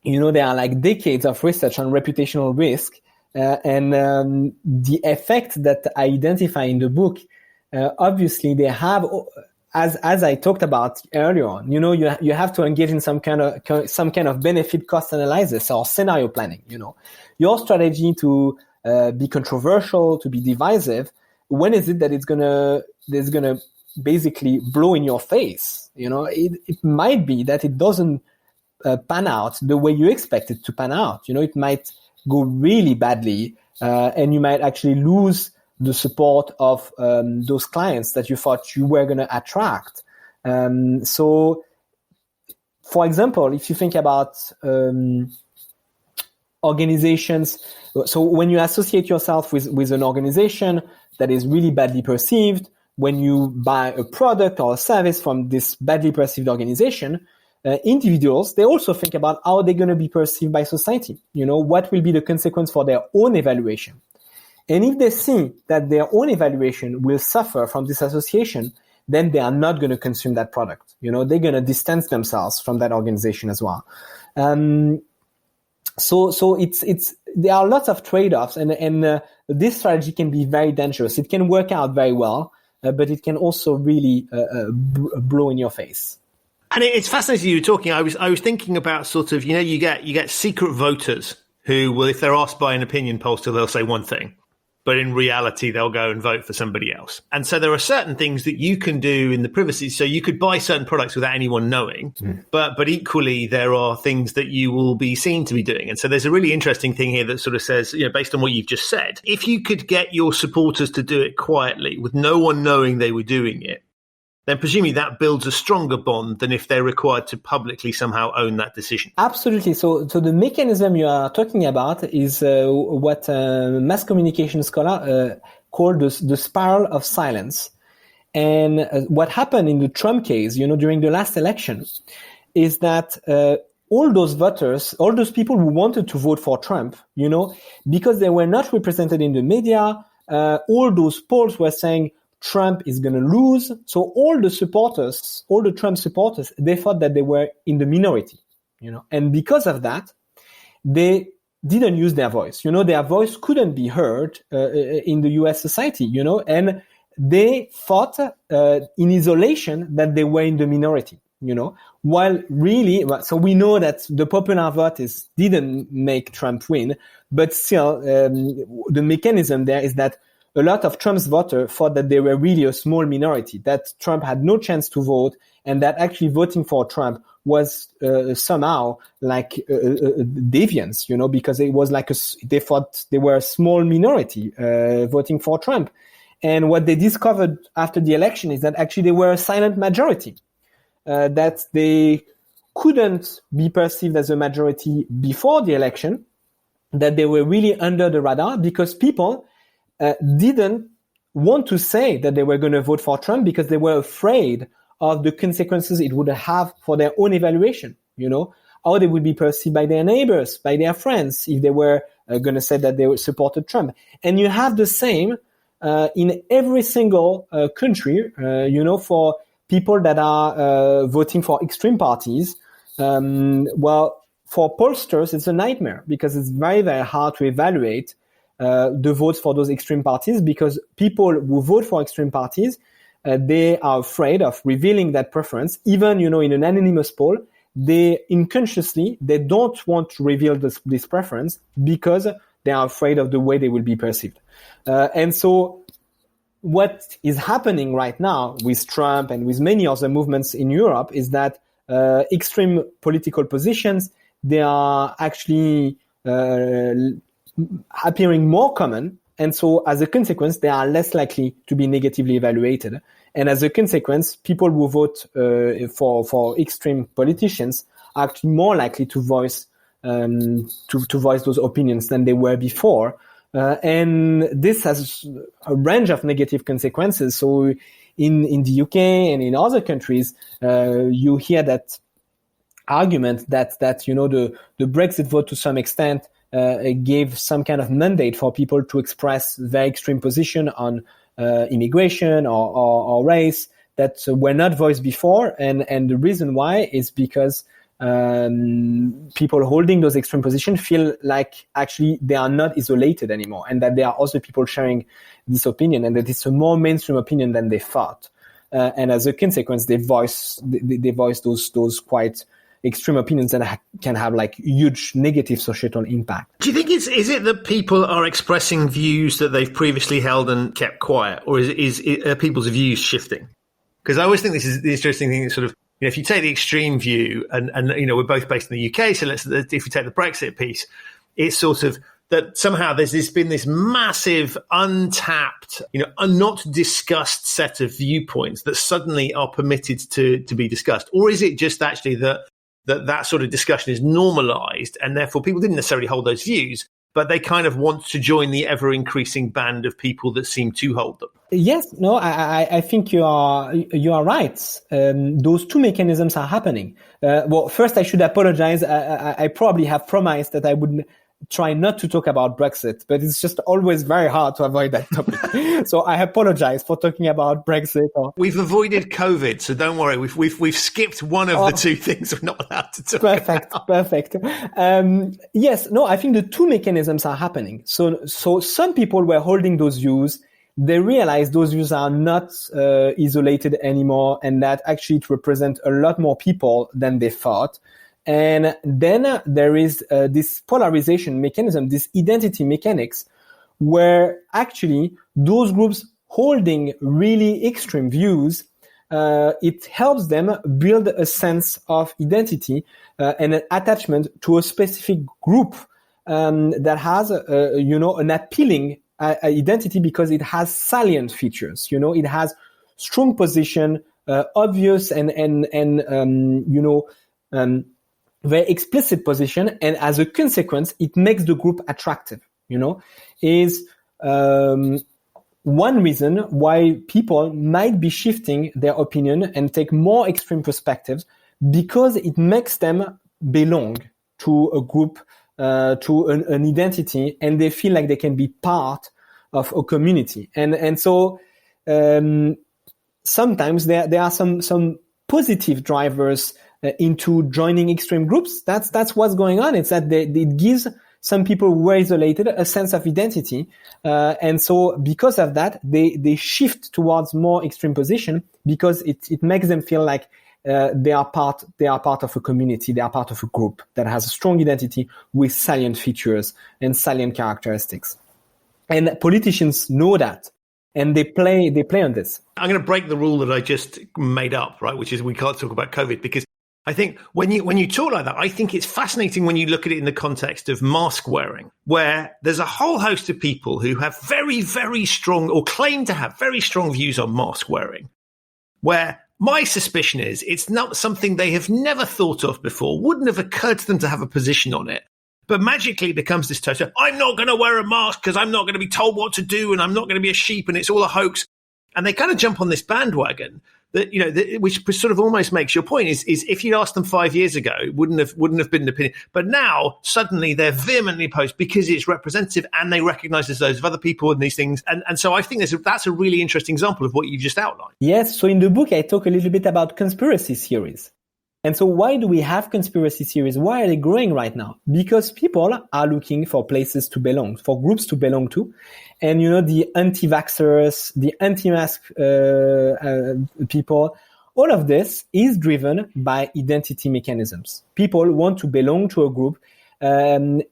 are like decades of research on reputational risk, and the effect that I identify in the book. Obviously, they have, as I talked about earlier on, you have to engage in some kind of benefit cost analysis or scenario planning. Your strategy to be controversial, to be divisive. When is it that it's gonna basically blow in your face? It might be that it doesn't pan out the way you expect it to pan out. It might go really badly, and you might actually lose the support of those clients that you thought you were going to attract. So, for example, if you think about organizations, so when you associate yourself with an organization that is really badly perceived, when you buy a product or a service from this badly perceived organization, individuals, they also think about how they're going to be perceived by society. What will be the consequence for their own evaluation? And if they see that their own evaluation will suffer from this association, then they are not going to consume that product. They're going to distance themselves from that organization as well. So there are lots of trade-offs, and this strategy can be very dangerous. It can work out very well, but it can also really blow in your face. And it's fascinating you were talking. I was thinking about sort of, you get secret voters who will, if they're asked by an opinion pollster, they'll say one thing. But in reality, they'll go and vote for somebody else. And so there are certain things that you can do in the privacy. So you could buy certain products without anyone knowing, but equally there are things that you will be seen to be doing. And so there's a really interesting thing here that sort of says, based on what you've just said, if you could get your supporters to do it quietly with no one knowing they were doing it, then presumably that builds a stronger bond than if they're required to publicly somehow own that decision. Absolutely. So the mechanism you are talking about is what mass communication scholar called the spiral of silence. And what happened in the Trump case, during the last election, is that all those voters, all those people who wanted to vote for Trump, because they were not represented in the media, all those polls were saying, Trump is going to lose. So all the Trump supporters, they thought that they were in the minority, and because of that, they didn't use their voice. Their voice couldn't be heard in the US society, and they thought in isolation that they were in the minority, while really, so we know that the popular vote didn't make Trump win, but still the mechanism there is that a lot of Trump's voters thought that they were really a small minority, that Trump had no chance to vote, and that actually voting for Trump was somehow like deviance, because it was like they thought they were a small minority voting for Trump. And what they discovered after the election is that actually they were a silent majority, that they couldn't be perceived as a majority before the election, that they were really under the radar because people didn't want to say that they were going to vote for Trump because they were afraid of the consequences it would have for their own evaluation, how they would be perceived by their neighbors, by their friends, if they were going to say that they supported Trump. And you have the same in every single country, for people that are voting for extreme parties. For pollsters, it's a nightmare because it's very, very hard to evaluate the votes for those extreme parties because people who vote for extreme parties, they are afraid of revealing that preference. Even, in an anonymous poll, they don't want to reveal this preference because they are afraid of the way they will be perceived. And so what is happening right now with Trump and with many other movements in Europe is that extreme political positions, they are actually appearing more common. And so as a consequence, they are less likely to be negatively evaluated. And as a consequence, people who vote for extreme politicians are actually more likely to voice those opinions than they were before. And this has a range of negative consequences. So in the UK and in other countries, you hear that argument that the Brexit vote to some extent gave some kind of mandate for people to express their extreme position on immigration or race that were not voiced before. And the reason why is because people holding those extreme positions feel like actually they are not isolated anymore and that there are also people sharing this opinion and that it's a more mainstream opinion than they thought. And as a consequence, they voice those quite extreme opinions that can have like huge negative societal impact. Do you think is it that people are expressing views that they've previously held and kept quiet, or are people's views shifting? Because I always think this is the interesting thing. Sort of, if you take the extreme view, and we're both based in the UK, so if you take the Brexit piece, it's sort of that somehow there's been this massive, untapped, not discussed set of viewpoints that suddenly are permitted to be discussed, or is it just actually that sort of discussion is normalized and therefore people didn't necessarily hold those views, but they kind of want to join the ever-increasing band of people that seem to hold them? Yes, no, I think you are right. Those two mechanisms are happening. First I should apologize. I probably have promised that I would try not to talk about Brexit, but it's just always very hard to avoid that topic. So I apologize for talking about Brexit. We've avoided COVID, so don't worry. We've skipped one of the two things we're not allowed to talk about. Perfect. Yes, no, I think the two mechanisms are happening. So some people were holding those views. They realize those views are not isolated anymore, and that actually it represents a lot more people than they thought. And then there is this polarization mechanism, this identity mechanics, where actually those groups holding really extreme views, it helps them build a sense of identity and an attachment to a specific group that has, an appealing identity because it has salient features. It has strong position, obvious and very explicit position, and as a consequence, it makes the group attractive, is one reason why people might be shifting their opinion and take more extreme perspectives, because it makes them belong to a group, to an identity, and they feel like they can be part of a community. And so sometimes there are some positive drivers into joining extreme groups. That's what's going on. It's that it gives some people who were isolated a sense of identity, and so because of that, they shift towards more extreme position because it makes them feel like they are part of a community, they are part of a group that has a strong identity with salient features and salient characteristics. And politicians know that, and they play on this. I'm going to break the rule that I just made up, right? Which is we can't talk about COVID, because I think when you talk like that, I think it's fascinating when you look at it in the context of mask wearing, where there's a whole host of people who have very, very strong, or claim to have very strong views on mask wearing, where my suspicion is it's not something they have never thought of before, wouldn't have occurred to them to have a position on it. But magically it becomes this total, I'm not going to wear a mask because I'm not going to be told what to do and I'm not going to be a sheep and it's all a hoax. And they kind of jump on this bandwagon that, which sort of almost makes your point is if you'd asked them 5 years ago, it wouldn't have been an opinion. But now suddenly they're vehemently opposed because it's representative and they recognize there's loads of other people and these things. And so I think that's a really interesting example of what you just outlined. Yes. So in the book, I talk a little bit about conspiracy theories. And so why do we have conspiracy theories? Why are they growing right now? Because people are looking for places to belong, for groups to belong to. And, the anti-vaxxers, the anti-mask people, all of this is driven by identity mechanisms. People want to belong to a group. And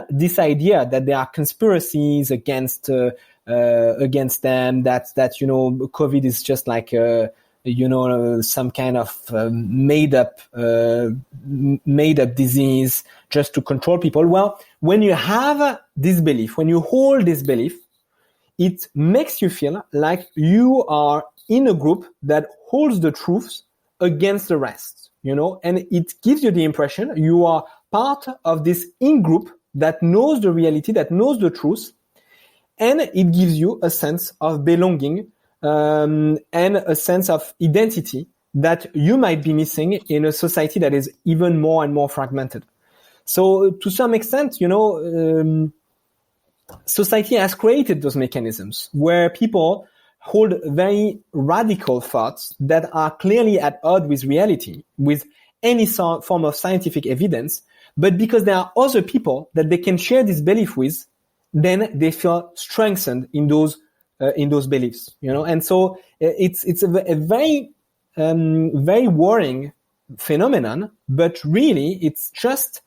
this idea that there are conspiracies against them, that COVID is just like some kind of made up disease just to control people. Well, when you have this belief, when you hold this belief, it makes you feel like you are in a group that holds the truth against the rest, and it gives you the impression you are part of this in-group that knows the reality, that knows the truth, and it gives you a sense of belonging and a sense of identity that you might be missing in a society that is even more and more fragmented. So to some extent, society has created those mechanisms where people hold very radical thoughts that are clearly at odds with reality, with any form of scientific evidence. But because there are other people that they can share this belief with, then they feel strengthened in those beliefs, and so it's a very, very worrying phenomenon, but really it's just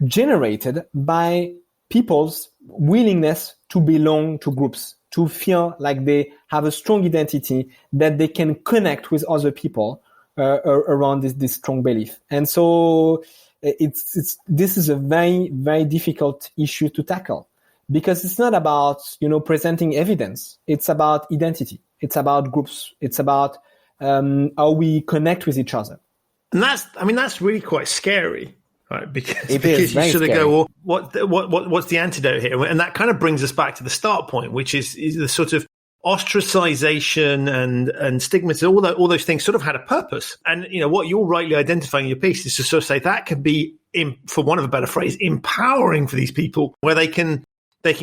generated by people's willingness to belong to groups, to feel like they have a strong identity, that they can connect with other people around this strong belief. And so this is a very, very difficult issue to tackle. Because it's not about, presenting evidence. It's about identity. It's about groups. It's about how we connect with each other. And that's really quite scary, right? Because you sort of scary. go, well, what's the antidote here? And that kind of brings us back to the start point, which is the sort of ostracization and stigma. All those things sort of had a purpose. And, what you're rightly identifying in your piece is to sort of say that could be, for want of a better phrase, empowering for these people, where they can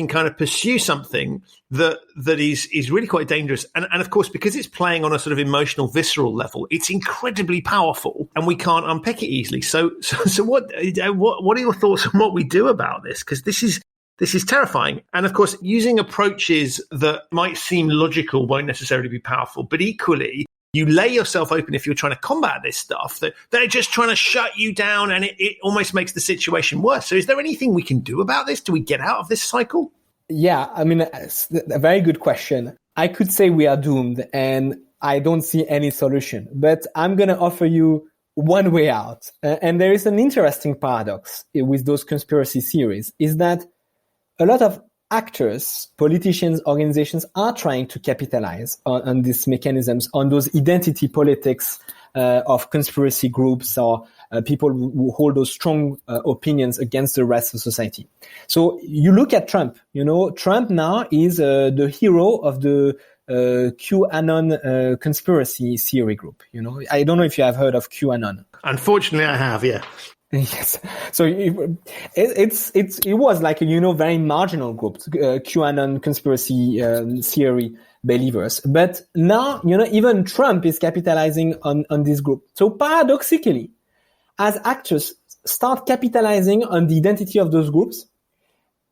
kind of pursue something that is really quite dangerous. And of course, because it's playing on a sort of emotional, visceral level, it's incredibly powerful and we can't unpick it easily. So what are your thoughts on what we do about this? Because this is terrifying. And of course, using approaches that might seem logical won't necessarily be powerful, but equally, you lay yourself open if you're trying to combat this stuff, that they're just trying to shut you down, and it almost makes the situation worse. So is there anything we can do about this? Do we get out of this cycle? Yeah, it's a very good question. I could say we are doomed and I don't see any solution, but I'm going to offer you one way out. And there is an interesting paradox with those conspiracy theories, is that a lot of actors, politicians, organizations are trying to capitalize on these mechanisms, on those identity politics of conspiracy groups or people who hold those strong opinions against the rest of society. So you look at Trump. Trump now is the hero of the QAnon conspiracy theory group. I don't know if you have heard of QAnon. Unfortunately, I have, yeah. Yes. So it was like a, very marginal group, QAnon conspiracy theory believers. But now, even Trump is capitalizing on this group. So paradoxically, as actors start capitalizing on the identity of those groups,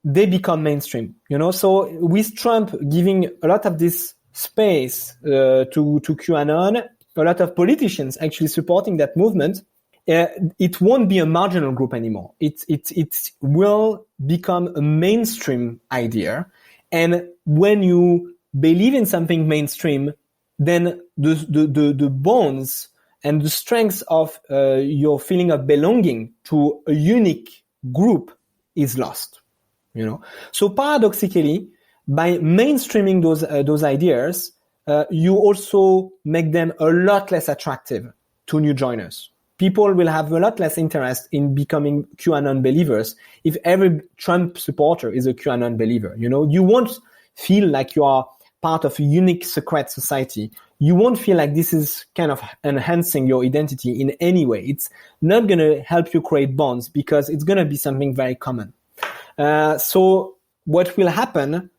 they become mainstream, So with Trump giving a lot of this space to QAnon, a lot of politicians actually supporting that movement, it won't be a marginal group anymore. It will become a mainstream idea. And when you believe in something mainstream, then the bonds and the strength of your feeling of belonging to a unique group is lost. So paradoxically, by mainstreaming those ideas, you also make them a lot less attractive to new joiners. people will have a lot less interest in becoming QAnon believers if every Trump supporter is a QAnon believer. You know, you won't feel like you are part of a unique secret society. You won't feel like this is kind of enhancing your identity in any way. It's not going to help you create bonds because it's going to be something very common. So what will happen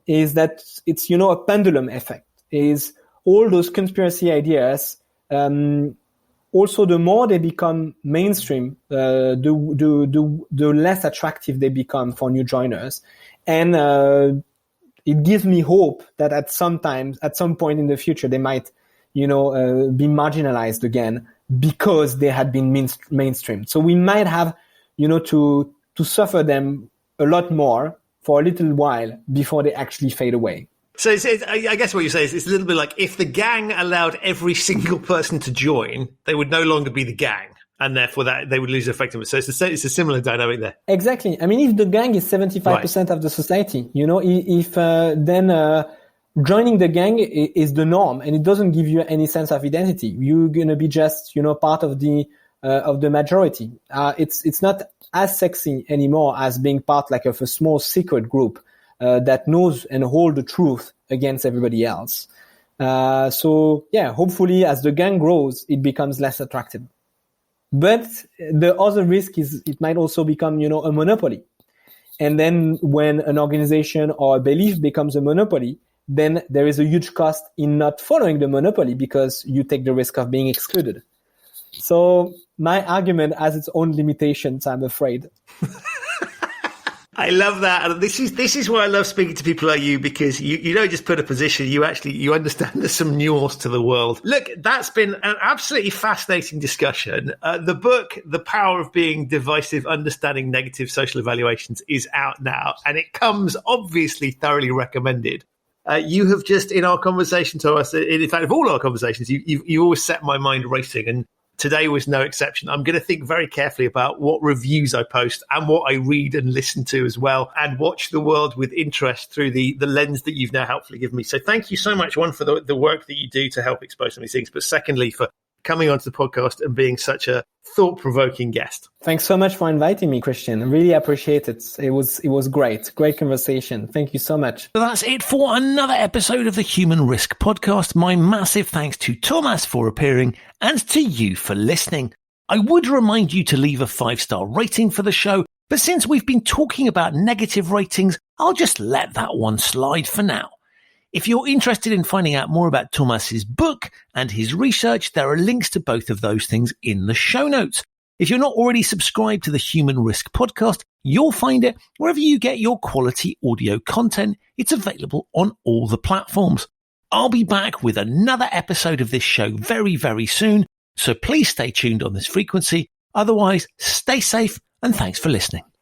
is that it's, you know, a pendulum effect. Is all those conspiracy ideas, also the more they become mainstream, the less attractive they become for new joiners. And it gives me hope that at some point in the future, they might, you know, be marginalized again because they had been mainstream. So we might have, you know, to suffer them a lot more for a little while before they actually fade away. So I guess what you say is it's a little bit like if the gang allowed every single person to join, they would no longer be the gang, and therefore that they would lose effectiveness. So it's a similar dynamic there. Exactly. I mean, if the gang is 75% of the society, you know, if then joining the gang is the norm, and it doesn't give you any sense of identity. You're gonna be just, you know, part of the majority. It's not as sexy anymore as being part like of a small secret group that knows and hold the truth against everybody else. So yeah, hopefully as the gang grows, it becomes less attractive. But the other risk is it might also become, you know, a monopoly. And then when an organization or a belief becomes a monopoly, then there is a huge cost in not following the monopoly because you take the risk of being excluded. So my argument has its own limitations, I'm afraid. I love that. And this is why I love speaking to people like you, because you don't just put a position, you understand there's some nuance to the world. Look, that's been an absolutely fascinating discussion. The book, The Power of Being Divisive, Understanding Negative Social Evaluations, is out now, and it comes obviously thoroughly recommended. You have just, in our conversation to us, in fact, of all our conversations, you always set my mind racing, and today was no exception. I'm going to think very carefully about what reviews I post and what I read and listen to as well, and watch the world with interest through the lens that you've now helpfully given me. So thank you so much, one, for the work that you do to help expose some of these things, but secondly, for coming onto the podcast and being such a thought-provoking guest. Thanks so much for inviting me, Christian. I really appreciate it. It was great. Great conversation. Thank you so much. So that's it for another episode of the Human Risk Podcast. My massive thanks to Thomas for appearing and to you for listening. I would remind you to leave a 5-star rating for the show, but since we've been talking about negative ratings, I'll just let that one slide for now. If you're interested in finding out more about Thomas's book and his research, there are links to both of those things in the show notes. If you're not already subscribed to the Human Risk Podcast, you'll find it wherever you get your quality audio content. It's available on all the platforms. I'll be back with another episode of this show very, very soon, so please stay tuned on this frequency. Otherwise, stay safe and thanks for listening.